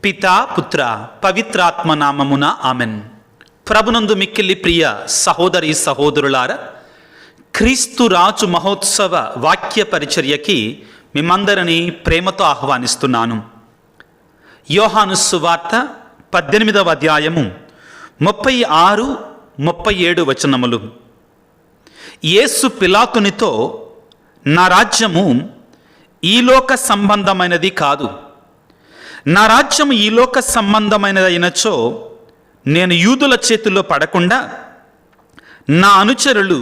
పితా పుత్ర పవిత్రాత్మ నామమున ఆమెన్. ప్రభునందు మిక్కిలి ప్రియ సహోదరి సహోదరులారా, క్రీస్తు రాజు మహోత్సవ వాక్య పరిచర్యకి మిమ్మందరినీ ప్రేమతో ఆహ్వానిస్తున్నాను. యోహాను సువార్త 18వ అధ్యాయము 36, 37 వచనములు. యేసు పిలాతునితో, నా రాజ్యము ఈలోక సంబంధమైనది కాదు. నా రాజ్యము ఈలోక సంబంధమైనదైనచో నేను యూదుల చేతుల్లో పడకుండా నా అనుచరులు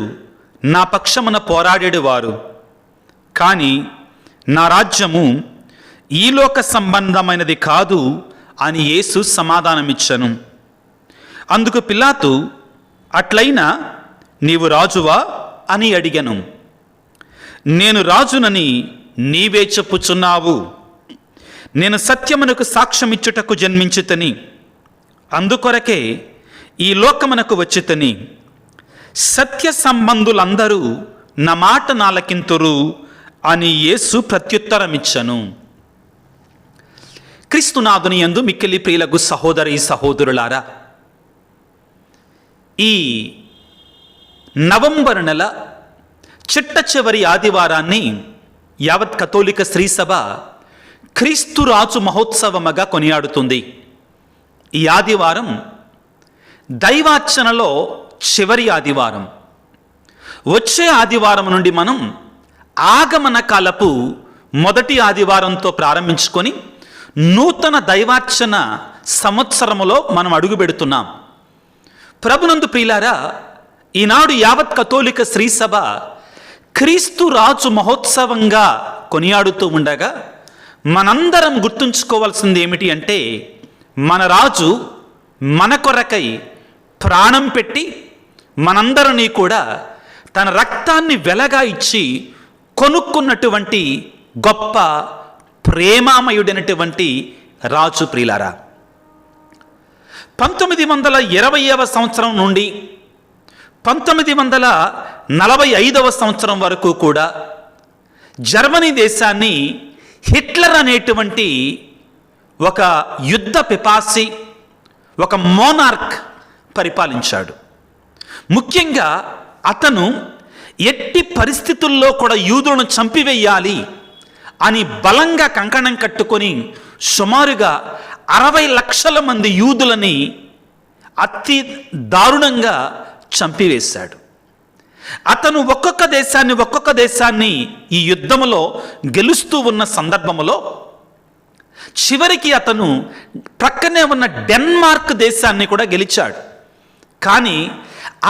నా పక్షమున పోరాడేవారు. కానీ నా రాజ్యము ఈలోక సంబంధమైనది కాదు అని యేసు సమాధానమిచ్చెను. అందుకు పిలాతు, అట్లయినా నీవు రాజువా అని అడిగెను. నేను రాజునని నీవే చెప్పుచున్నావు. నేను సత్యమునకు సాక్ష్యమిచ్చుటకు జన్మించితిని, అందుకొరకే ఈ లోకమునకు వచ్చితిని. సత్య సంబంధులందరూ నా మాట నాలకింతురు అని యేసు ప్రత్యుత్తరమిచ్చను. క్రీస్తునాథుని యందు మిక్కిలి ప్రియులకు సహోదరి సహోదరులారా, ఈ నవంబర్ నెల చిట్ట చివరి ఆదివారాన్ని యావత్ కథోలిక శ్రీసభ క్రీస్తు రాజు మహోత్సవముగా కొనియాడుతుంది. ఈ ఆదివారం దైవార్చనలో చివరి ఆదివారం. వచ్చే ఆదివారం నుండి మనం ఆగమన కాలపు మొదటి ఆదివారంతో ప్రారంభించుకొని నూతన దైవార్చన సంవత్సరములో మనం అడుగు పెడుతున్నాం. ప్రభునందు ప్రియులారా, ఈనాడు యావత్ కథోలిక శ్రీసభ క్రీస్తు రాజు మహోత్సవంగా కొనియాడుతూ ఉండగా మనందరం గుర్తుంచుకోవాల్సింది ఏమిటి అంటే, మన రాజు మన కొరకై ప్రాణం పెట్టి మనందరినీ కూడా తన రక్తాన్ని వెలగా ఇచ్చి కొనుక్కున్నటువంటి గొప్ప ప్రేమామయుడైనటువంటి రాజు. ప్రియులారా, 1920వ సంవత్సరం నుండి 1945వ సంవత్సరం వరకు కూడా జర్మనీ దేశాన్ని హిట్లర్ అనేటువంటి ఒక యుద్ధ పిపాసి, ఒక మోనార్క్ పరిపాలించాడు. ముఖ్యంగా అతను ఎట్టి పరిస్థితుల్లో కూడా యూదులను చంపివేయాలి అని బలంగా కంకణం కట్టుకొని సుమారుగా 60 లక్షల మంది యూదులని అతి దారుణంగా చంపివేశాడు. అతను ఒక్కొక్క దేశాన్ని ఈ యుద్ధములో గెలుస్తూ ఉన్న సందర్భములో చివరికి అతను ప్రక్కనే ఉన్న డెన్మార్క్ దేశాన్ని కూడా గెలిచాడు. కానీ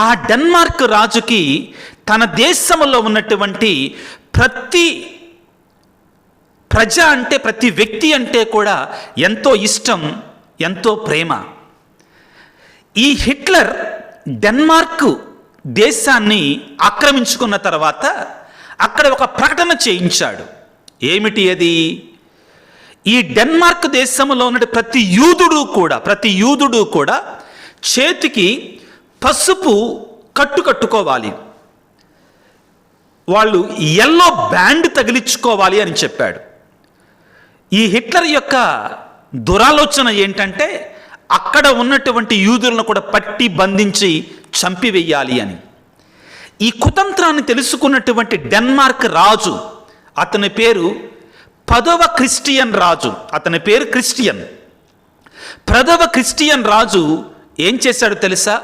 ఆ డెన్మార్క్ రాజుకి తన దేశంలో ఉన్నటువంటి ప్రతి ప్రజ అంటే, ప్రతి వ్యక్తి అంటే కూడా ఎంతో ఇష్టం, ఎంతో ప్రేమ. ఈ హిట్లర్ డెన్మార్క్ దేశాన్ని ఆక్రమించుకున్న తర్వాత అక్కడ ఒక ప్రకటన చేయించాడు. ఏమిటి అది? ఈ డెన్మార్క్ దేశంలో ఉన్న ప్రతి యూదుడు కూడా చేతికి పసుపు కట్టుకోవాలి, వాళ్ళు ఎల్లో బ్యాండ్ తగిలించుకోవాలి అని చెప్పాడు. ఈ హిట్లర్ యొక్క దురాలోచన ఏంటంటే, అక్కడ ఉన్నటువంటి యూదులను కూడా పట్టి బంధించి చంపివేయాలి అని. ఈ కుతంత్రాన్ని తెలుసుకున్నటువంటి డెన్మార్క్ రాజు, అతని పేరు 10వ క్రిస్టియన్ రాజు, అతని పేరు క్రిస్టియన్. 10వ క్రిస్టియన్ రాజు ఏం చేశాడు తెలుసా?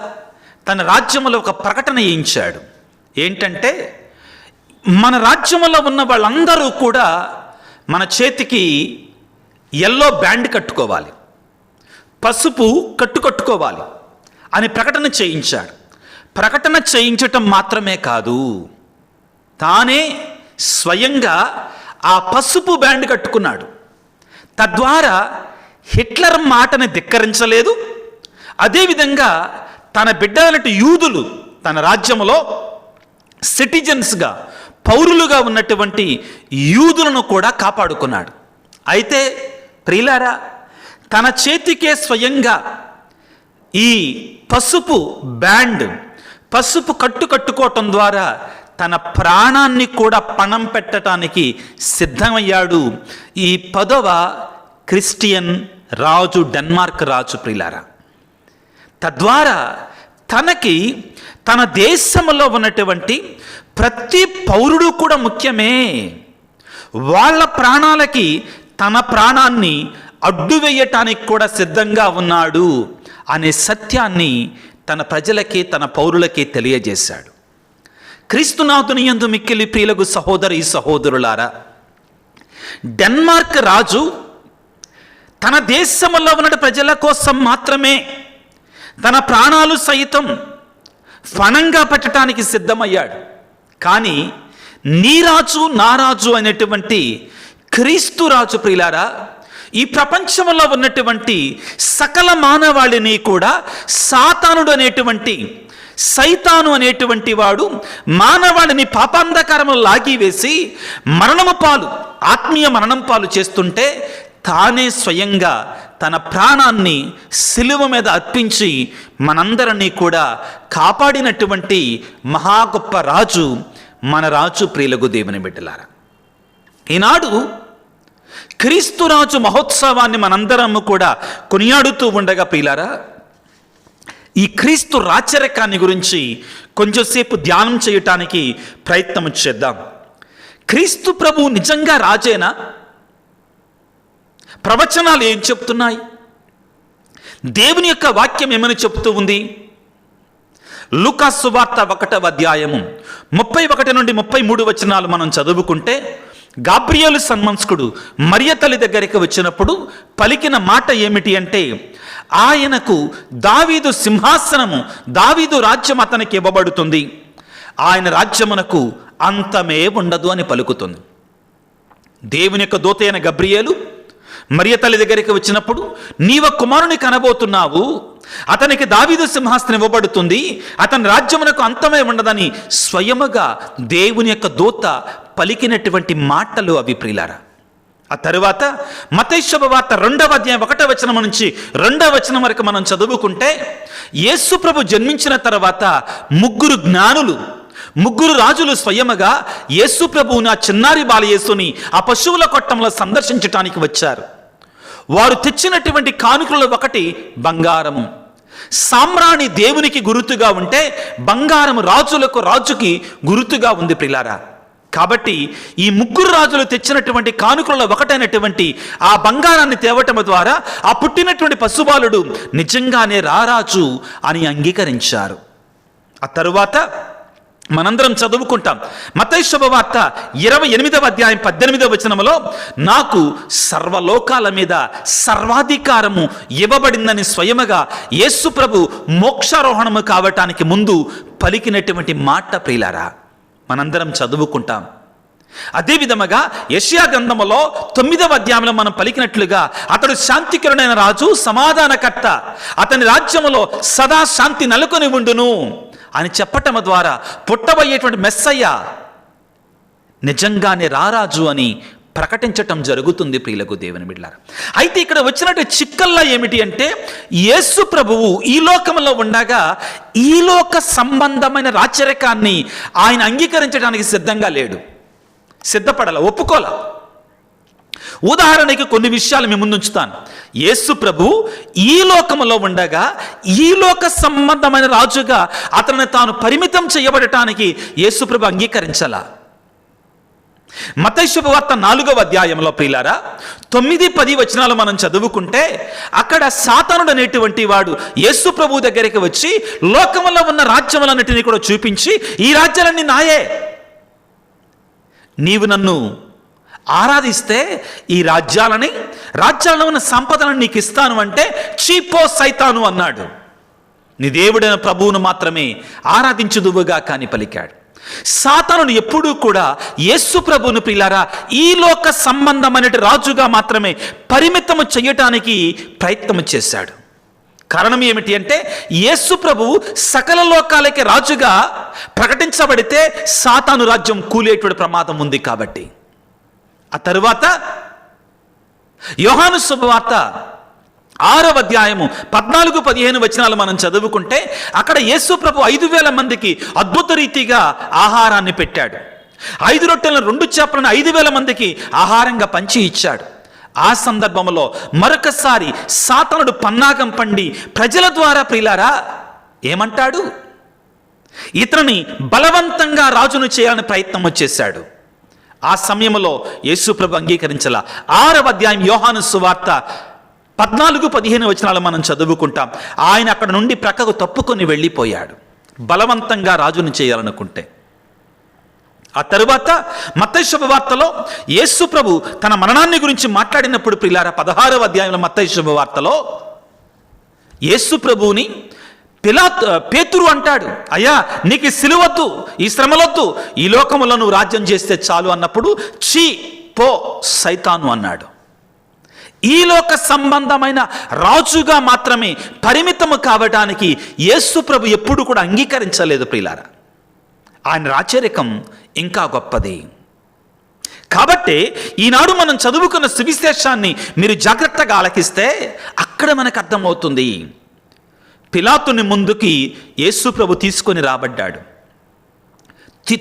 తన రాజ్యంలో ఒక ప్రకటన చేయించాడు. ఏంటంటే, మన రాజ్యంలో ఉన్న వాళ్ళందరూ కూడా మన చేతికి ఎల్లో బ్యాండ్ కట్టుకోవాలి, పసుపు కట్టుకోవాలి అని ప్రకటన చేయించాడు. ప్రకటన చేయించటం మాత్రమే కాదు, తానే స్వయంగా ఆ పసుపు బ్యాండ్ కట్టుకున్నాడు. తద్వారా హిట్లర్ మాటని ధిక్కరించలేదు. అదేవిధంగా తన బిడ్డలటి యూదులు తన రాజ్యంలో సిటిజన్స్గా, పౌరులుగా ఉన్నటువంటి యూదులను కూడా కాపాడుకున్నాడు. అయితే ప్రియులారా, తన చేతికే స్వయంగా ఈ పసుపు బ్యాండ్, పసుపు కట్టుకోవటం ద్వారా తన ప్రాణాన్ని కూడా పణం పెట్టడానికి సిద్ధమయ్యాడు ఈ 10వ క్రిస్టియన్ రాజు డెన్మార్క్ రాజు ప్రియులారా. తద్వారా తనకి తన దేశంలో ఉన్నటువంటి ప్రతి పౌరుడు కూడా ముఖ్యమే. వాళ్ళ ప్రాణాలకి తన ప్రాణాన్ని అడ్డు వేయటానికి కూడా సిద్ధంగా ఉన్నాడు అనే సత్యాన్ని తన ప్రజలకి తన పౌరులకి తెలియజేశాడు. క్రీస్తునాథుని యందు మిక్కిలి ప్రియులకు సహోదరి సహోదరులారా, డెన్మార్క్ రాజు తన దేశంలో ఉన్న ప్రజల కోసం మాత్రమే తన ప్రాణాలు సైతం ఫణంగా పెట్టడానికి సిద్ధమయ్యాడు. కానీ నీ రాజు నా రాజు అనేటువంటి క్రీస్తు రాజు ప్రియులారా, ఈ ప్రపంచంలో ఉన్నటువంటి సకల మానవాళిని కూడా సాతానుడు అనేటువంటి సైతాను అనేటువంటి వాడు మానవాళిని పాపాంధకారంలో లాగివేసి మరణము పాలు, ఆత్మీయ మరణం పాలు చేస్తుంటే తానే స్వయంగా తన ప్రాణాన్ని సిలువ మీద అర్పించి మనందరినీ కూడా కాపాడినటువంటి మహా గొప్ప రాజు మన రాజు ప్రియులకు దేవుని బిడ్డలారా. ఈనాడు క్రీస్తు రాజు మహోత్సవాన్ని మనందరము కూడా కొనియాడుతూ ఉండగా ప్రియులారా, ఈ క్రీస్తు రాచరికాన్ని గురించి కొంచెంసేపు ధ్యానం చేయటానికి ప్రయత్నం చేద్దాం. క్రీస్తు ప్రభువు నిజంగా రాజేనా? ప్రవచనాలు ఏం చెప్తున్నాయి? దేవుని యొక్క వాక్యం ఏమని చెప్తూ ఉంది? లూకా సువార్త 1వ అధ్యాయము 31 నుండి 33 వచనాలు మనం చదువుకుంటే, గాబ్రియేలు సన్మంస్కుడు మరియ తల్లి దగ్గరికి వచ్చినప్పుడు పలికిన మాట ఏమిటి అంటే, ఆయనకు దావీదు సింహాసనము, దావీదు రాజ్యం అతనికి ఇవ్వబడుతుంది, ఆయన రాజ్యమునకు అంతమే ఉండదు అని పలుకుతుంది. దేవుని యొక్క దూత అయిన గబ్రియేలు మరియ తల్లి దగ్గరికి వచ్చినప్పుడు, నీవ కుమారుని కనబోతున్నావు, అతనికి దావీదు సింహాసనం ఇవ్వబడుతుంది, అతని రాజ్యమునకు అంతమే ఉండదని స్వయముగా దేవుని యొక్క దూత పలికినటువంటి మాటలు అవి ప్రియులారా. ఆ తరువాత మత్తయి శుభవార్త 2వ అధ్యాయం 1వ వచనం నుంచి 2వ వచనం వరకు మనం చదువుకుంటే, యేసు ప్రభు జన్మించిన తర్వాత ముగ్గురు రాజులు స్వయముగా యేసు ప్రభువుని, ఆ చిన్నారి బాల యేసుని ఆ పశువుల కొట్టంలో సందర్శించటానికి వచ్చారు. వారు తెచ్చినటువంటి కానుకలలో ఒకటి బంగారము. సామ్రాణి దేవునికి గుర్తుగా ఉంటే బంగారం రాజుకి గుర్తుగా ఉంది ప్రియులారా. కాబట్టి ఈ ముగ్గురు రాజులు తెచ్చినటువంటి కానుకలలో ఒకటైనటువంటి ఆ బంగారాన్ని తేవటం ద్వారా ఆ పుట్టినటువంటి పశుబాలుడు నిజంగానే రారాజు అని అంగీకరించారు. ఆ తరువాత మనందరం చదువుకుంటాం. మత్తయి శుభవార్త 28వ అధ్యాయం 18వ వచనములో, నాకు సర్వలోకాల మీద సర్వాధికారము ఇవ్వబడిందని స్వయముగా యేసు ప్రభు మోక్షారోహణము కావటానికి ముందు పలికినటువంటి మాట ప్రియులారా మనందరం చదువుకుంటాం. అదే విధముగా యెషయా గ్రంథములో 9వ అధ్యాయంలో మనం పలికినట్లుగా, అతడు శాంతికరుడైన రాజు, సమాధానకర్త, అతని రాజ్యములో సదా శాంతి నెలకొని ఉండును అని చెప్పటం ద్వారా పుట్టబోయేటువంటి మెస్సయ్య నిజంగానే రారాజు అని ప్రకటించటం జరుగుతుంది ప్రియులకు దేవుని బిడ్డలారా. అయితే ఇక్కడ వచ్చినట్టు చిక్కల్లా ఏమిటి అంటే, యేసు ప్రభువు ఈ లోకంలో ఉండగా ఈ లోక సంబంధమైన రాచరికాన్ని ఆయన అంగీకరించడానికి సిద్ధంగా లేడు, సిద్ధపడాల, ఒప్పుకోలా. ఉదాహరణకి కొన్ని విషయాలు మీ ముందు ఉంచుతాను. యేసు ప్రభు ఈ లోకములో ఉండగా ఈ లోక సంబంధమైన రాజుగా అతను తాను పరిమితం చేయబడటానికి యేసు ప్రభు అంగీకరించాల. మత్తయి శుభవార్త 4వ అధ్యాయంలో ప్రియులారా 9-10 వచనాలు మనం చదువుకుంటే, అక్కడ సాతానుడు అనేటువంటి వాడు యేసు ప్రభు దగ్గరికి వచ్చి లోకములో ఉన్న రాజ్యములన్నిటినీ కూడా చూపించి, ఈ రాజ్యాలన్నీ నాయే, నీవు నన్ను ఆరాధిస్తే ఈ రాజ్యాలలో ఉన్న సంపదలను నీకు ఇస్తాను అంటే చీపో సైతాను అన్నాడు. నీ దేవుడైన ప్రభువును మాత్రమే ఆరాధించుదువుగా కాని పలికాడు. సాతానుడు ఎప్పుడూ కూడా యేసు ప్రభువును ప్రియులారా ఈ లోక సంబంధమైన రాజుగా మాత్రమే పరిమితము చేయటానికి ప్రయత్నం చేశాడు. కారణం ఏమిటి అంటే, యేసు ప్రభువు సకల లోకాలకి రాజుగా ప్రకటించబడితే సాతాను రాజ్యం కూలేటువంటి ప్రమాదం ఉంది కాబట్టి. ఆ తరువాత యోహాను శుభవార్త 6వ అధ్యాయము 14-15 వచనాలు మనం చదువుకుంటే, అక్కడ యేసు ప్రభు 5,000 మందికి అద్భుత రీతిగా ఆహారాన్ని పెట్టాడు. 5 రొట్టెలను 2 చేపలను 5,000 మందికి ఆహారంగా పంచి ఇచ్చాడు. ఆ సందర్భంలో మరొకసారి సాతానుడు పన్నాగం పండి ప్రజల ద్వారా ప్రియులారా ఏమంటాడు? ఇతనిని బలవంతంగా రాజును చేయాలని ప్రయత్నం చేశాడు. ఆ సమయంలో యేసుప్రభు అంగీకరించాల. 6వ అధ్యాయం యోహాను సువార్త 14-15 వచనాలు మనం చదువుకుంటాం. ఆయన అక్కడ నుండి ప్రక్కకు తప్పుకొని వెళ్ళిపోయాడు, బలవంతంగా రాజును చేయాలనుకుంటే. ఆ తరువాత మత్తయి శుభవార్తలో యేసు ప్రభు తన మరణాన్ని గురించి మాట్లాడినప్పుడు ప్రియులారా 16వ అధ్యాయంలో మత్తయి శుభవార్తలో యేసు ప్రభువుని పేతురు అంటాడు, అయ్యా నీకు ఈ సిలువద్దు, ఈ శ్రమలొద్దు, ఈ లోకములో నువ్వు రాజ్యం చేస్తే చాలు అన్నప్పుడు చీ పో సైతాను అన్నాడు. ఈ లోక సంబంధమైన రాజుగా మాత్రమే పరిమితము కావడానికి యేసు ప్రభు ఎప్పుడు కూడా అంగీకరించలేదు ప్రియులారా. ఆయన రాచరికం ఇంకా గొప్పది. కాబట్టి ఈనాడు మనం చదువుకున్న సువిశేషాన్ని మీరు జాగ్రత్తగా ఆలకిస్తే అక్కడ మనకు అర్థమవుతుంది. పిలాతుని ముందుకి యేసు ప్రభు తీసుకొని రాబడ్డాడు.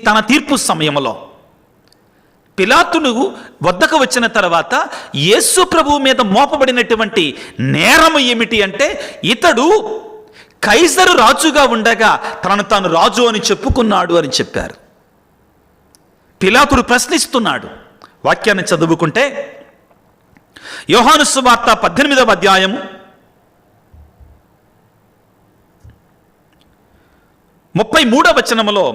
తన తీర్పు సమయంలో పిలాతును వద్దకు వచ్చిన తర్వాత యేసు ప్రభు మీద మోపబడినటువంటి నేరము ఏమిటి అంటే, ఇతడు కైసరు రాజుగా ఉండగా తనను తాను రాజు అని చెప్పుకున్నాడు అని చెప్పారు. పిలాతుడు ప్రశ్నిస్తున్నాడు. వాక్యాన్ని చదువుకుంటే యోహాను సువార్త 18వ అధ్యాయము 33వ వచనములో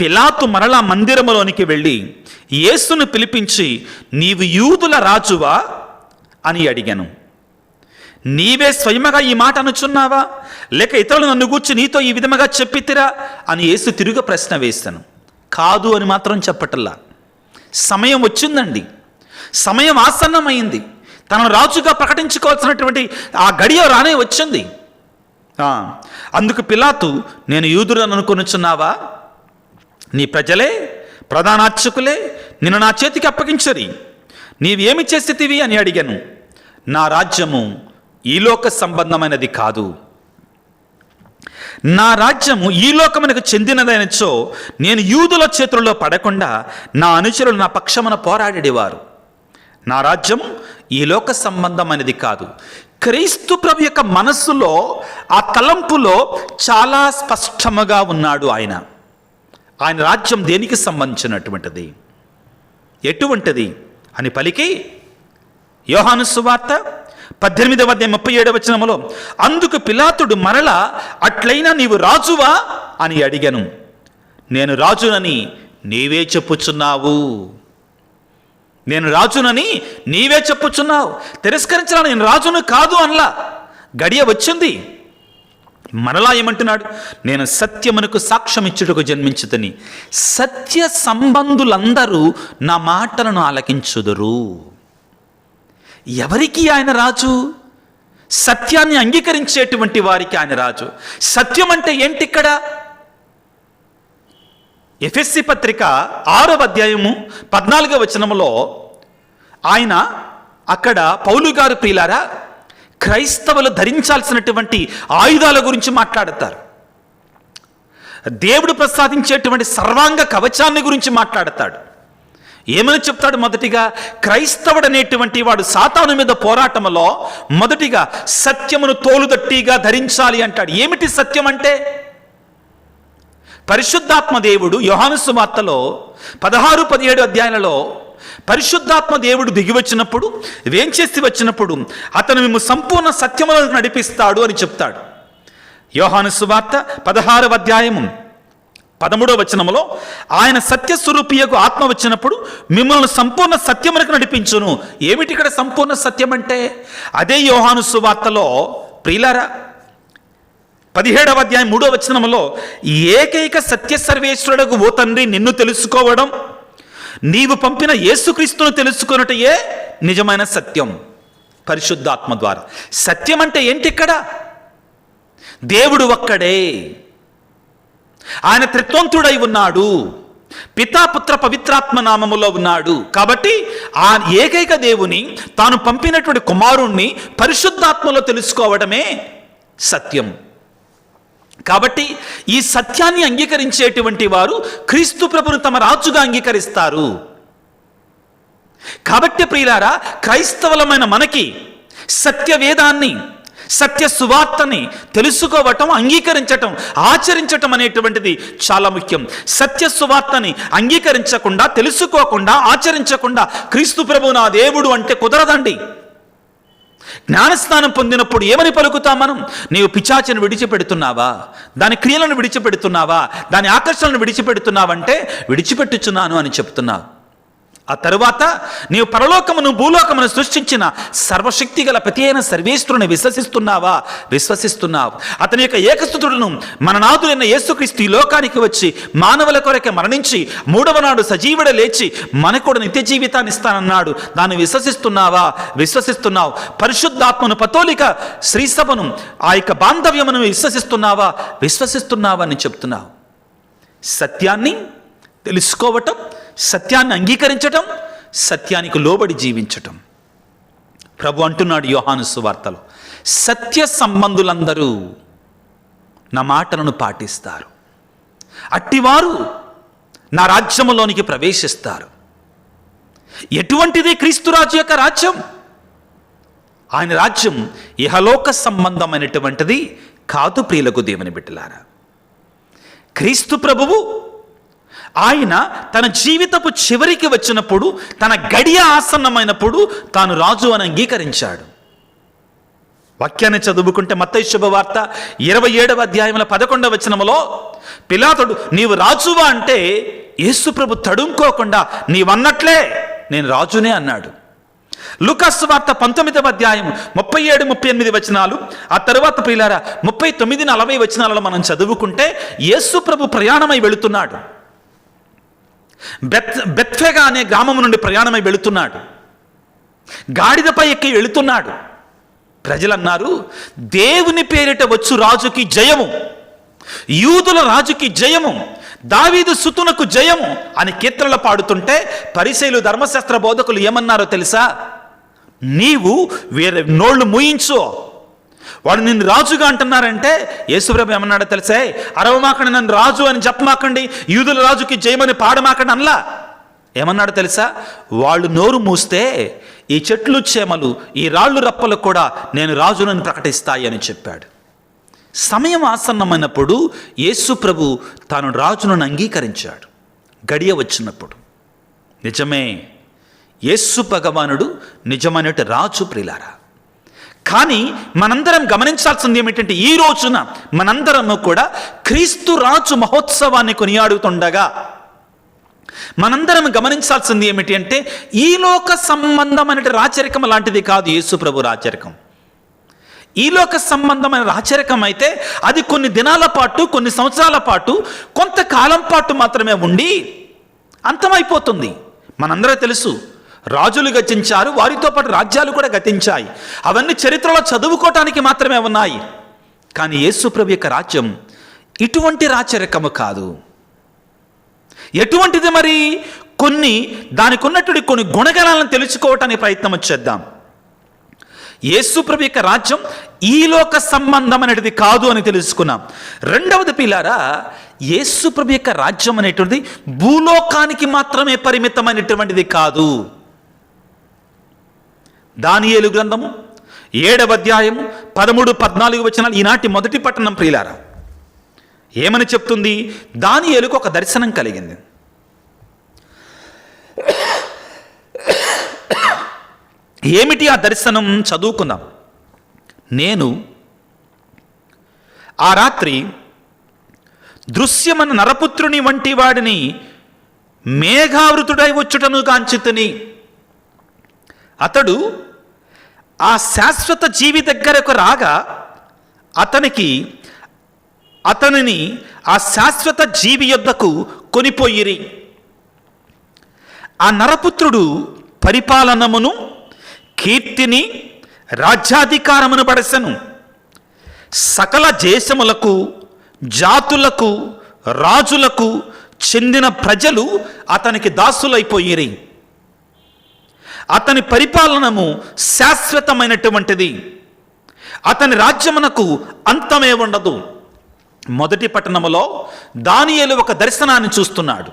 పిలాతు మరలా మందిరములోనికి వెళ్ళి యేసును పిలిపించి, నీవు యూదుల రాజువా అని అడిగాను. నీవే స్వయముగా ఈ మాట అనుచున్నావా, లేక ఇతరులు నన్ను గూర్చి నీతో ఈ విధముగా చెప్పితిరా అని యేసు తిరుగు ప్రశ్న వేస్తాను. కాదు అని మాత్రం చెప్పటల్లా. సమయం వచ్చిందండి, సమయం ఆసన్నమైంది, తనను రాజుగా ప్రకటించుకోవాల్సినటువంటి ఆ గడియ రానే వచ్చింది. అందుకు పిలాతు, నేను యూదులను అనుకొనుచున్నావా? నీ ప్రజలే ప్రధానార్చకులే నిన్ను నా చేతికి అప్పగించరి, నీవేమి చేసేతివి అని అడిగాను. నా రాజ్యము ఈ లోక సంబంధమైనది కాదు, నా రాజ్యము ఈ లోకమునకు చెందినదైనచో నేను యూదుల చేతుల్లో పడకుండా నా అనుచరులు నా పక్షమున పోరాడేవారు. నా రాజ్యం ఈ లోక సంబంధమైనది కాదు. క్రీస్తు ప్రభు యొక్క మనస్సులో ఆ తలంపులో చాలా స్పష్టముగా ఉన్నాడు ఆయన. ఆయన రాజ్యం దేనికి సంబంధించినటువంటిది, ఎటువంటిది అని పలికి యోహాను సువార్త 18వ అధ్యాయం 37వ వచనములో, అందుకు పిలాతుడు మరలా, అట్లయినా నీవు రాజువా అని అడిగాను. నేను రాజునని నీవే చెప్పుచున్నావు, నేను రాజునని నీవే చెప్పుచున్నావు. తిరస్కరించాల, నేను రాజును కాదు అనలా. గడియ వచ్చింది. మరలా ఏమంటున్నాడు, నేను సత్యమునకు సాక్ష్యం ఇచ్చుటకు జన్మించుతని, సత్య సంబంధులందరూ నా మాటలను ఆలకించుదురు. ఎవరికి ఆయన రాజు? సత్యాన్ని అంగీకరించేటువంటి వారికి ఆయన రాజు. సత్యం అంటే ఏంటి? ఇక్కడ ఎఫెసీ పత్రిక 6వ అధ్యాయము 14వ వచనములో ఆయన అక్కడ పౌలు గారు ప్రియులారా క్రైస్తవులు ధరించాల్సినటువంటి ఆయుధాల గురించి మాట్లాడతారు. దేవుడు ప్రసాదించేటువంటి సర్వాంగ కవచాన్ని గురించి మాట్లాడతాడు. ఏమని చెప్తాడు? మొదటిగా క్రైస్తవుడు అనేటువంటి వాడు సాతాను మీద పోరాటంలో మొదటిగా సత్యమును తోలుదట్టిగా ధరించాలి అంటాడు. ఏమిటి సత్యం అంటే? పరిశుద్ధాత్మ దేవుడు యోహాను సువార్తలో 16-17 అధ్యాయాలలో పరిశుద్ధాత్మ దేవుడు దిగి వచ్చినప్పుడు, వేంచేసి వచ్చినప్పుడు అతను మేము సంపూర్ణ సత్యములను నడిపిస్తాడు అని చెప్తాడు. యోహాను సువార్త 16వ అధ్యాయము 13వ వచనములో ఆయన సత్యస్వరూపియకు ఆత్మ వచ్చినప్పుడు మిమ్మల్ని సంపూర్ణ సత్యమునకు నడిపించును. ఏమిటి ఇక్కడ సంపూర్ణ సత్యం అంటే? అదే యోహాను సువార్తలో ప్రియులారా 17వ అధ్యాయం 3వ వచనములో, ఏకైక సత్య సర్వేశ్వరుడకు ఓ తండ్రి నిన్ను తెలుసుకోవడం, నీవు పంపిన యేసుక్రీస్తును తెలుసుకొనుటయే నిజమైన సత్యం. పరిశుద్ధాత్మ ద్వారా. సత్యం అంటే ఏంటి? ఇక్కడ దేవుడు ఒక్కడే, ఆయన త్రిత్వంతుడై ఉన్నాడు, పితా పుత్ర పవిత్రాత్మ నామములో ఉన్నాడు. కాబట్టి ఆ ఏకైక దేవుని తాను పంపినటువంటి కుమారుణ్ణి పరిశుద్ధాత్మలో తెలుసుకోవడమే సత్యం. కాబట్టి ఈ సత్యాన్ని అంగీకరించేటువంటి వారు క్రీస్తు ప్రభును తమ రాజుగా అంగీకరిస్తారు. కాబట్టి ప్రియులారా, క్రైస్తవులమైన మనకి సత్యవేదాన్ని, సత్య సువార్తని తెలుసుకోవటం, అంగీకరించటం, ఆచరించటం అనేటువంటిది చాలా ముఖ్యం. సత్య సువార్తని అంగీకరించకుండా, తెలుసుకోకుండా, ఆచరించకుండా క్రీస్తు ప్రభువు నా దేవుడు అంటే కుదరదండి. జ్ఞానస్నానం పొందినప్పుడు ఏమని పలుకుతాం మనం? నీవు పిశాచిని విడిచిపెడుతున్నావా, దాని క్రియలను విడిచిపెడుతున్నావా, దాని ఆకర్షణను విడిచిపెడుతున్నావంటే విడిచిపెట్టుచున్నాను అని చెప్తున్నావు. ఆ తరువాత నీవు పరలోకమును భూలోకమును సృష్టించిన సర్వశక్తి గల ప్రతి అయిన సర్వేశ్వరుని విశ్వసిస్తున్నావు. అతని యొక్క ఏకస్తుతుడును మన నాథుడైన యేసుక్రీస్తు ఈ లోకానికి వచ్చి మానవుల కొరకే మరణించి మూడవ నాడు సజీవుడ లేచి మనకు నిత్య జీవితాన్ని ఇస్తానన్నాడు. దాన్ని విశ్వసిస్తున్నావు. పరిశుద్ధాత్మను, పతోలిక శ్రీసభను, ఆ యొక్క బాంధవ్యమును విశ్వసిస్తున్నావా అని చెప్తున్నావు. సత్యాన్ని తెలుసుకోవటం, సత్యాన్ని అంగీకరించటం, సత్యానికి లోబడి జీవించటం. ప్రభు అంటున్నాడు యోహాను సువార్తలో, సత్య సంబంధులందరూ నా మాటలను పాటిస్తారు, అట్టివారు నా రాజ్యములోనికి ప్రవేశిస్తారు. ఎటువంటిది క్రీస్తు రాజు యొక్క రాజ్యం? ఆయన రాజ్యం ఇహలోక సంబంధమైనటువంటిది కాదు. ప్రియులకు దేవుని బిడ్డలారా, క్రీస్తు ప్రభువు ఆయన తన జీవితపు చివరికి వచ్చినప్పుడు, తన గడియ ఆసన్నమైనప్పుడు తాను రాజు అని అంగీకరించాడు. వాక్యాన్ని చదువుకుంటే మత్తయి శుభవార్త 27వ అధ్యాయంలో 11వ వచనములో పిలాతుడు నీవు రాజువా అంటే యేసు ప్రభు తడుముకోకుండా నీవన్నట్లే నేను రాజునే అన్నాడు. లూకాసు వార్త 19వ అధ్యాయం 37-38 వచనాలు, ఆ తరువాత ప్రియులారా 39-40 వచనాలలో మనం చదువుకుంటే యేసు ప్రభు ప్రయాణమై వెళుతున్నాడు. బెత్ఫెగా అనే గ్రామం నుండి ప్రయాణమై వెళుతున్నాడు. గాడిదపై ఎక్కి వెళుతున్నాడు. ప్రజలన్నారు, దేవుని పేరిట వచ్చు రాజుకి జయము, యూదుల రాజుకి జయము, దావీదు సుతునకు జయము అని కీర్తనలు పాడుతుంటే పరిసయ్యులు, ధర్మశాస్త్ర బోధకులు ఏమన్నారో తెలుసా? నీవు వేరే నోళ్లు మూయించు, వాడు నిన్ను రాజుగా అంటున్నారంటే యేసుప్రభు ఏమన్నాడో తెలుసా? అరవమాకండి, నన్ను రాజు అని చెప్పమాకండి, యూదుల రాజుకి జయమని పాడమాకండి అనలా. ఏమన్నాడో తెలుసా? వాళ్ళు నోరు మూస్తే ఈ చెట్లు చేమలు, ఈ రాళ్ళు రప్పలు కూడా నేను రాజునని ప్రకటిస్తాయి అని చెప్పాడు. సమయం ఆసన్నమైనప్పుడు యేసు ప్రభు తాను రాజును అంగీకరించాడు. గడియ వచ్చినప్పుడు నిజమే, యేసు భగవానుడు నిజమైన రాజు ప్రియులారా. కానీ మనందరం గమనించాల్సింది ఏమిటంటే, ఈ రోజున మనందరము కూడా క్రీస్తు రాజు మహోత్సవాన్ని కొనియాడుతుండగా మనందరం గమనించాల్సింది ఏమిటి అంటే, ఈ లోక సంబంధమైన రాచరికం లాంటిది కాదు యేసు ప్రభు రాచరికం. ఈ లోక సంబంధమైన రాచరికం అయితే అది కొన్ని దినాల పాటు, కొన్ని సంవత్సరాల పాటు, కొంతకాలం పాటు మాత్రమే ఉండి అంతమైపోతుంది. మనందరూ తెలుసు, రాజులు గతించారు, వారితో పాటు రాజ్యాలు కూడా గతించాయి. అవన్నీ చరిత్రలో చదువుకోవటానికి మాత్రమే ఉన్నాయి. కానీ యేసు ప్రభు యొక్క రాజ్యం ఇటువంటి రాచరికము కాదు. ఎటువంటిది మరి? దానికి ఉన్నటువంటి కొన్ని గుణగణాలను తెలుసుకోవటానికి ప్రయత్నం చేద్దాం. యేసు ప్రభు యొక్క రాజ్యం ఈ లోక సంబంధమైనది కాదు అని తెలుసుకున్నాం. రెండవది పిల్లారా, యేసు ప్రభు యొక్క రాజ్యం అనేటువంటిది భూలోకానికి మాత్రమే పరిమితమైనటువంటిది కాదు. దానియేలు గ్రంథము 7వ అధ్యాయము 13-14 వచనాలు ఈనాటి మొదటి పట్టణం ప్రియులారా ఏమని చెప్తుంది? దానియేలుకు ఒక దర్శనం కలిగింది. ఏమిటి ఆ దర్శనం? చదువుకుందాం. నేను ఆ రాత్రి దృశ్యమన్న నరపుత్రుని వంటి వాడిని మేఘావృతుడై వచ్చుటను కాంచితిని. అతడు ఆ శాశ్వత జీవి దగ్గరకు రాగా అతనిని ఆ శాశ్వత జీవి యొద్దకు కొనిపోయిరి. ఆ నరపుత్రుడు పరిపాలనమును, కీర్తిని, రాజ్యాధికారమును పడసెను. సకల దేశములకు, జాతులకు, రాజులకు చెందిన ప్రజలు అతనికి దాసులైపోయిరి. అతని పరిపాలనము శాశ్వతమైనటువంటిది. అతని రాజ్యమునకు అంతమే ఉండదు. మొదటి పట్టణములో దానియేలు ఒక దర్శనాన్ని చూస్తున్నాడు.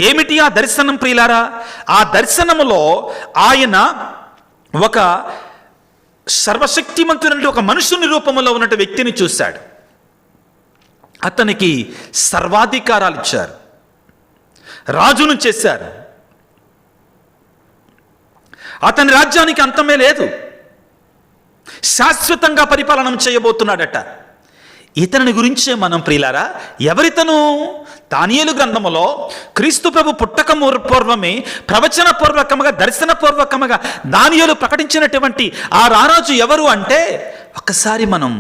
ఏమిటి ఆ దర్శనం ప్రియులారా? ఆ దర్శనములో ఆయన ఒక సర్వశక్తిమంతుడు, ఒక మనుషుని రూపంలో ఉన్నట్టు వ్యక్తిని చూశాడు. అతనికి సర్వాధికారాలు ఇచ్చారు, రాజును చేశారు. అతని రాజ్యానికి అంతమే లేదు, శాశ్వతంగా పరిపాలన చేయబోతున్నాడట. ఇతని గురించే మనం ప్రియులారా, ఎవరితను? దానియేలు గ్రంథములో క్రీస్తు ప్రభు పుట్టక పూర్వమే ప్రవచన పూర్వకముగా, దర్శన పూర్వకముగా దానియేలు ప్రకటించినటువంటి ఆ రారాజు ఎవరు అంటే, ఒక్కసారి మనం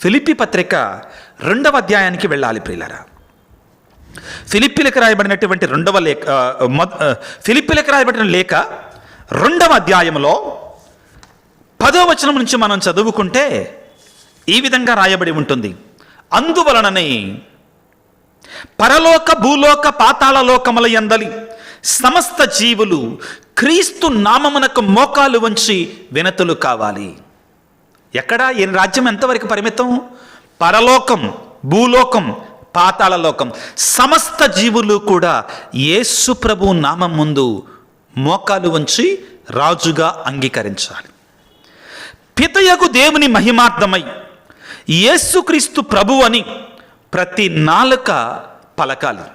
ఫిలిప్పీ పత్రిక 2వ అధ్యాయానికి వెళ్ళాలి ప్రియులారా. ఫిలిప్పీలకు రాయబడినటువంటి ఫిలిప్పీలకు రాయబడిన లేఖ 2వ అధ్యాయంలో 10వ వచనం నుంచి మనం చదువుకుంటే ఈ విధంగా రాయబడి ఉంటుంది. అందువలననే పరలోక భూలోక పాతాళ లోకముల యందలి సమస్త జీవులు క్రీస్తు నామమునకు మోకాలు వంచి వినతులు కావాలి. ఎక్కడ? ఈ రాజ్యం ఎంతవరకు పరిమితం? పరలోకం, భూలోకం, పాతాళ లోకం, సమస్త జీవులు కూడా యేసు ప్రభు నామం ముందు మోకాలు వంచి రాజుగా అంగీకరించాలి. పితయగు దేవుని మహిమార్థమై యేసుక్రీస్తు ప్రభు అని ప్రతి నాలుక పలకాలి,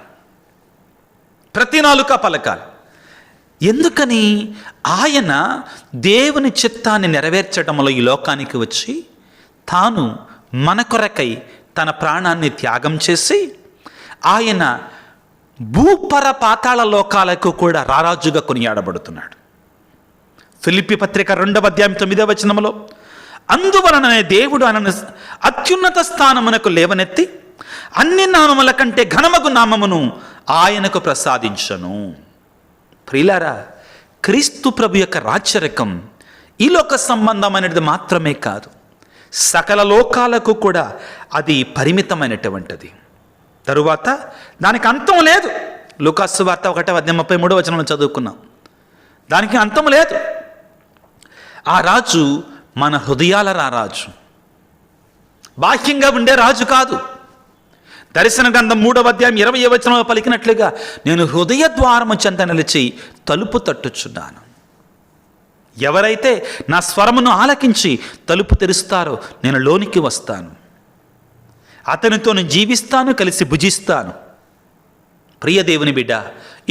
ప్రతి నాలుక పలకాలి. ఎందుకని? ఆయన దేవుని చిత్తాన్ని నెరవేర్చడంలో ఈ లోకానికి వచ్చి తాను మన కొరకై తన ప్రాణాన్ని త్యాగం చేసి ఆయన భూపర పాతాళ లోకాలకు కూడా రారాజుగా కొనియాడబడుతున్నాడు. ఫిలిప్పీ పత్రిక 2వ అధ్యాయం 9వ వచనములో, అందువలననే దేవుడు ఆయనను అత్యున్నత స్థానమునకు లేవనెత్తి అన్ని నామముల కంటే ఘనమగు నామమును ఆయనకు ప్రసాదించను. ప్రియులారా, క్రీస్తు ప్రభు యొక్క రాజ్యరకం ఈ లోక సంబంధమైనది మాత్రమే కాదు, సకల లోకాలకు కూడా అది పరిమితమైనటువంటిది. తరువాత దానికి అంతం లేదు. లూకాసు వార్త 1వ అధ్యాయం 33వ వచనం చదువుకున్నాం. దానికి అంతం లేదు. ఆ రాజు మన హృదయాల రారాజు, బాహ్యంగా ఉండే రాజు కాదు. దర్శన గ్రంథం 3వ అధ్యాయం 20వ వచనంలో పలికినట్లుగా, నేను హృదయ ద్వారము చెంత నిలిచి తలుపు తట్టుచున్నాను. ఎవరైతే నా స్వరమును ఆలకించి తలుపు తెరుస్తారో నేను లోనికి వస్తాను, అతనితో నేను జీవిస్తాను, కలిసి భుజిస్తాను. ప్రియ దేవుని బిడ్డ,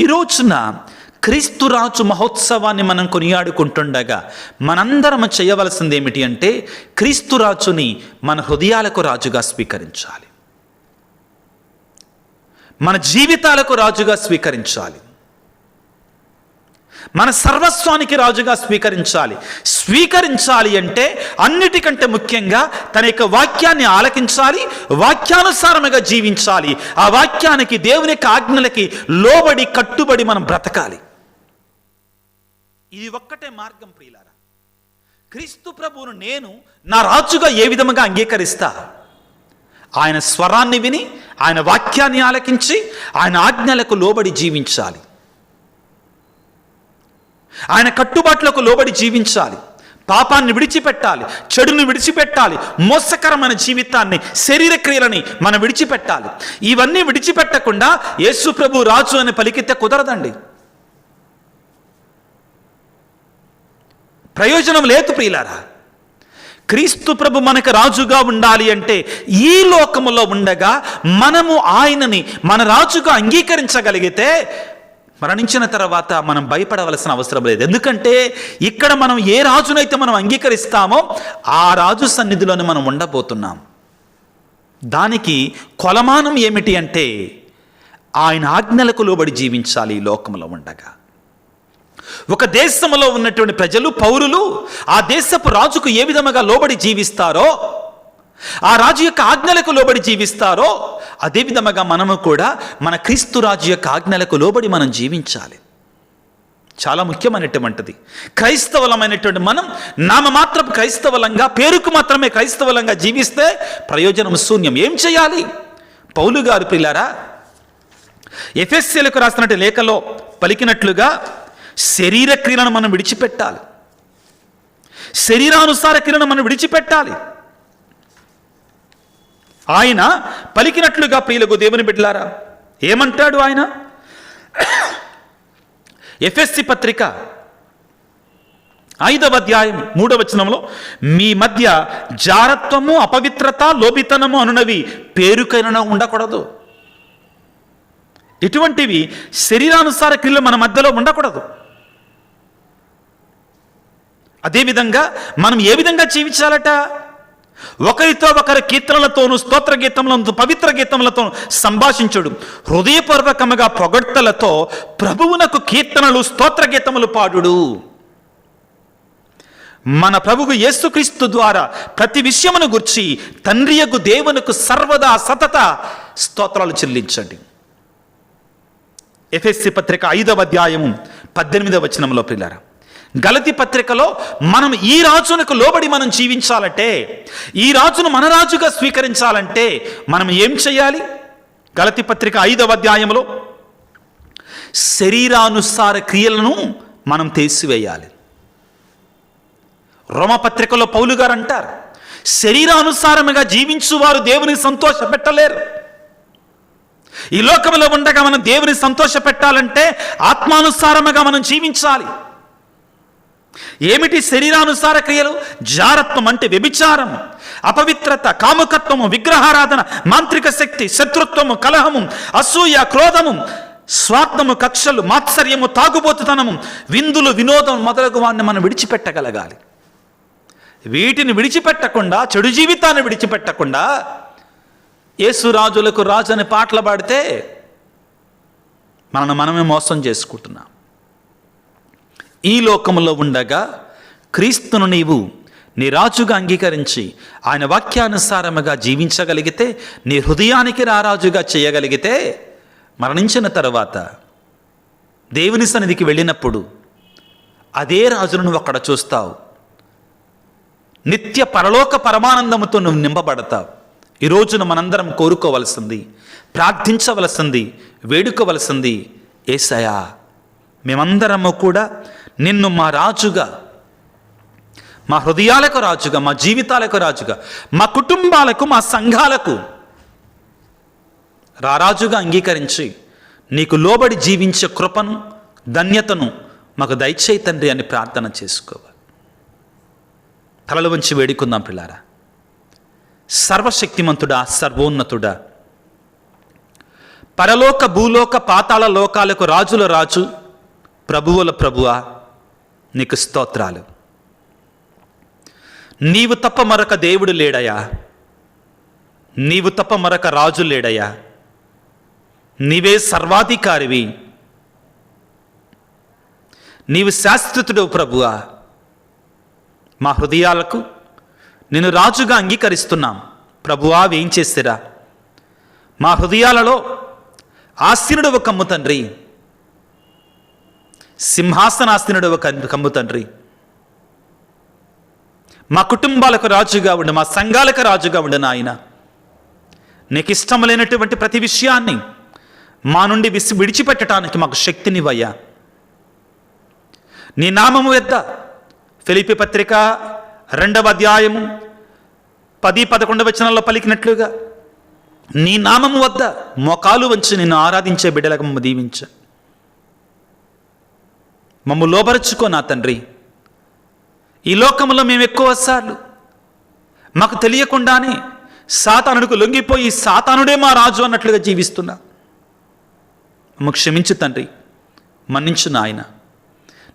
ఈ రోజున క్రీస్తురాజు మహోత్సవాన్ని మనం కొనియాడుకుంటుండగా మనందరం చేయవలసింది ఏమిటి అంటే, క్రీస్తురాజుని మన హృదయాలకు రాజుగా స్వీకరించాలి, మన జీవితాలకు రాజుగా స్వీకరించాలి, మన సర్వస్వానికి రాజుగా స్వీకరించాలి అంటే అన్నిటికంటే ముఖ్యంగా తన యొక్క వాక్యాన్ని ఆలకించాలి, వాక్యానుసారముగా జీవించాలి. ఆ వాక్యానికి, దేవుని యొక్క ఆజ్ఞలకి లోబడి కట్టుబడి మనం బ్రతకాలి. ఇది ఒక్కటే మార్గం ప్రియులారా. క్రీస్తు ప్రభువును నేను నా రాజుగా ఏ విధముగా అంగీకరిస్తా? ఆయన స్వరాన్ని విని, ఆయన వాక్యాన్ని ఆలకించి, ఆయన ఆజ్ఞలకు లోబడి జీవించాలి, ఆయన కట్టుబాట్లకు లోబడి జీవించాలి, పాపాన్ని విడిచిపెట్టాలి, చెడుని విడిచిపెట్టాలి, మోసకరమైన జీవితాన్ని, శరీర క్రియలని మనం విడిచిపెట్టాలి. ఇవన్నీ విడిచిపెట్టకుండా యేసు ప్రభు రాజు అని పలికితే కుదరదండి, ప్రయోజనం లేదు ప్రియులారా. క్రీస్తు ప్రభు మనకు రాజుగా ఉండాలి అంటే ఈ లోకములో ఉండగా మనము ఆయనని మన రాజుగా అంగీకరించగలిగితే మరణించిన తర్వాత మనం భయపడవలసిన అవసరం లేదు. ఎందుకంటే ఇక్కడ మనం ఏ రాజునైతే మనం అంగీకరిస్తామో ఆ రాజు సన్నిధిలోనే మనం ఉండబోతున్నాం. దానికి కొలమానం ఏమిటి అంటే ఆయన ఆజ్ఞలకు లోబడి జీవించాలి. ఈ లోకంలో ఉండగా ఒక దేశంలో ఉన్నటువంటి ప్రజలు, పౌరులు ఆ దేశపు రాజుకు ఏ విధముగా లోబడి జీవిస్తారో, ఆ రాజు యొక్క ఆజ్ఞలకు లోబడి జీవిస్తారో, అదే విధముగా మనము కూడా మన క్రీస్తు రాజు యొక్క ఆజ్ఞలకు లోబడి మనం జీవించాలి. చాలా ముఖ్యమైనటువంటిది. క్రైస్తవులమైనటువంటి మనం నామమాత్రపు క్రైస్తవులంగా, పేరుకు మాత్రమే క్రైస్తవులంగా జీవిస్తే ప్రయోజనం శూన్యం. ఏం చేయాలి? పౌలు గారు ప్రియులారా ఎఫెసీయులకు రాసినట్టు లేఖలో పలికినట్లుగా శరీర క్రియలను మనం విడిచిపెట్టాలి, శరీరానుసార క్రియలను మనం విడిచిపెట్టాలి. ఆయన పలికినట్లుగా ప్రియులకు దేవుని బిడ్డలారా ఏమంటాడు? ఆయన ఎఫెసీ పత్రిక 5వ అధ్యాయం 3వ వచనంలో, మీ మధ్య జారత్వము, అపవిత్రత, లోభితనము అనునవి పేరుకైనా ఉండకూడదు. ఇటువంటివి శరీరానుసార క్రియలు మన మధ్యలో ఉండకూడదు. అదేవిధంగా మనం ఏ విధంగా జీవించాలట? ఒకరితో ఒకరి కీర్తనలతోనూ, స్తోత్ర గీతములతో, పవిత్ర గీతములతో సంభాషించుడు, హృదయపూర్వకముగా పొగడ్తలతో ప్రభువునకు కీర్తనలు, స్తోత్ర గీతములు పాడుడు. మన ప్రభువు యేసుక్రీస్తు ద్వారా ప్రతి విషయమును గుర్చి తండ్రియగు దేవునికి సర్వదా సతత స్తోత్రాలు చెల్లించండి. ఎఫెసీ పత్రిక 5వ అధ్యాయము 18వ వచనంలో ప్రియులారా, గలతీ పత్రికలో మనం ఈ రాజునకు లోబడి మనం జీవించాలంటే, ఈ రాజును మన రాజుగా స్వీకరించాలంటే మనం ఏం చేయాలి? గలతీ పత్రిక 5వ అధ్యాయంలో శరీరానుసార క్రియలను మనం తీసివేయాలి. రోమపత్రికలో పౌలు గారు అంటారు, శరీరానుసారముగా జీవించువారు దేవుని సంతోష పెట్టలేరు. ఈ లోకంలో ఉండగా మనం దేవుని సంతోష పెట్టాలంటే ఆత్మానుసారముగా మనం జీవించాలి. ఏమిటి శరీరానుసార క్రియలు? జారత్వం అంటే వ్యభిచారము, అపవిత్రత, కాముకత్వము, విగ్రహారాధన, మాంత్రిక శక్తి, శత్రుత్వము, కలహము, అసూయ, క్రోధము, స్వార్థము, కక్షలు, మాత్సర్యము, తాగుబోతుతనము, విందులు, వినోదం మొదలగు వాడిని మనం విడిచిపెట్టగలగాలి. వీటిని విడిచిపెట్టకుండా, చెడు జీవితాన్ని విడిచిపెట్టకుండా యేసు రాజులకు రాజు అని పాటలు పాడితే మనమే మోసం చేసుకుంటున్నాం. ఈ లోకంలో ఉండగా క్రీస్తును నీవు నీ రాజుగా అంగీకరించి ఆయన వాక్యానుసారముగా జీవించగలిగితే, నీ హృదయానికి రారాజుగా చేయగలిగితే, మరణించిన తర్వాత దేవుని సన్నిధికి వెళ్ళినప్పుడు అదే రాజును నువ్వు అక్కడ చూస్తావు. నిత్య పరలోక పరమానందముతో నువ్వు నింపబడతావు. ఈ రోజున మనందరం కోరుకోవలసింది, ప్రార్థించవలసింది, వేడుకోవలసింది, యేసయ్యా మేమందరము కూడా నిన్ను మా రాజుగా, మా హృదయాలకు రాజుగా, మా జీవితాలకు రాజుగా, మా కుటుంబాలకు, మా సంఘాలకు రారాజుగా అంగీకరించి నీకు లోబడి జీవించే కృపను, ధన్యతను మాకు దయచేయి తండ్రి అని ప్రార్థన చేసుకోవాలి. తలలు వంచి వేడుకుందాం పిల్లారా. సర్వశక్తిమంతుడా, సర్వోన్నతుడా, పరలోక భూలోక పాతాళ లోకాలకు రాజుల రాజు, ప్రభువుల ప్రభువా, నీకు స్తోత్రాలు. నీవు తప్ప మరొక దేవుడు లేడయా, నీవు తప్ప మరొక రాజు లేడయా, నీవే సర్వాధికారివి, నీవు శాశ్వతుడు ప్రభువా. మా హృదయాలకు నేను రాజుగా అంగీకరిస్తున్నాం ప్రభువా. ఏం చేస్తారా? మా హృదయాలలో ఆసీనుడు ఒక కమ్ము తండ్రి, సింహాసనాసీనుడు ఒక కమ్ము తండ్రి. మా కుటుంబాలకు రాజుగా ఉండు, మా సంఘాలకు రాజుగా ఉండు నాయన. నీకు ఇష్టం లేనటువంటి ప్రతి విషయాన్ని మా నుండి విడిచిపెట్టడానికి మాకు శక్తినివ్వయ్యా. నీ నామము ఎద్ద ఫిలిప్పీ పత్రిక 2వ అధ్యాయము 10-11 వచనాల్లో పలికినట్లుగా నీ నామము వద్ద మోకాలు వంచి నిన్ను ఆరాధించే బిడ్డలకు మమ్మ దీవించ, మమ్ము లోబరుచుకో నా తండ్రి. ఈ లోకంలో మేము ఎక్కువసార్లు మాకు తెలియకుండానే సాతానుడికి లొంగిపోయి సాతానుడే మా రాజు అన్నట్లుగా జీవిస్తున్నా. మమ్మ క్షమించు తండ్రి, మన్నించు నాయన.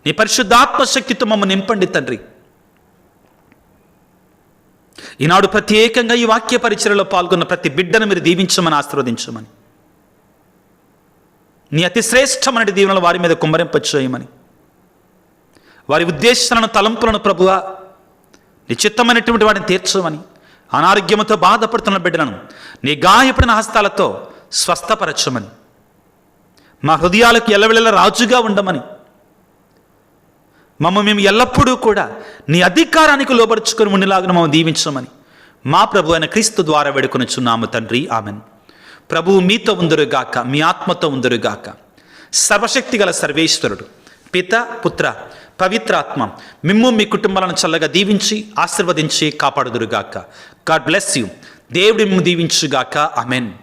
నీ పరిశుద్ధాత్మ శక్తితో మమ్మల్ని నింపండి తండ్రి. ఈనాడు ప్రత్యేకంగా ఈ వాక్య పరిచర్యలో పాల్గొన్న ప్రతి బిడ్డను మీరు దీవించమని, ఆశీర్వదించమని, నీ అతి శ్రేష్టమైన దీవెనలు వారి మీద కుమ్మరింపచేయమని, వారి ఉద్దేశాలను, తలంపులను ప్రభువా నీ చిత్తమైనటువంటి వాటిని తీర్చమని, అనారోగ్యముతో బాధపడుతున్న బిడ్డలను నీ గాయపడిన హస్తాలతో స్వస్థపరచమని, మా హృదయాలకు ఎల్లవెళ్ళ రాజుగా ఉండమని, మేము ఎల్లప్పుడూ కూడా నీ అధికారానికి లోబరుచుకొని ఉండేలాగా మమ్మల్ని దీవించమని మా ప్రభు అయిన క్రీస్తు ద్వారా వేడుకొనుచున్నాము తండ్రి. ఆమెన్. ప్రభువు మీతో ఉందరుగాక, మీ ఆత్మతో ఉందరుగాక. సర్వశక్తి గల సర్వేశ్వరుడు పిత, పుత్ర, పవిత్రాత్మ మిమ్ము మీ కుటుంబాలను చల్లగా దీవించి ఆశీర్వదించి కాపాడుదురుగాక. God bless you. దేవుడి మిమ్ము దీవించుగాక. ఆమెన్.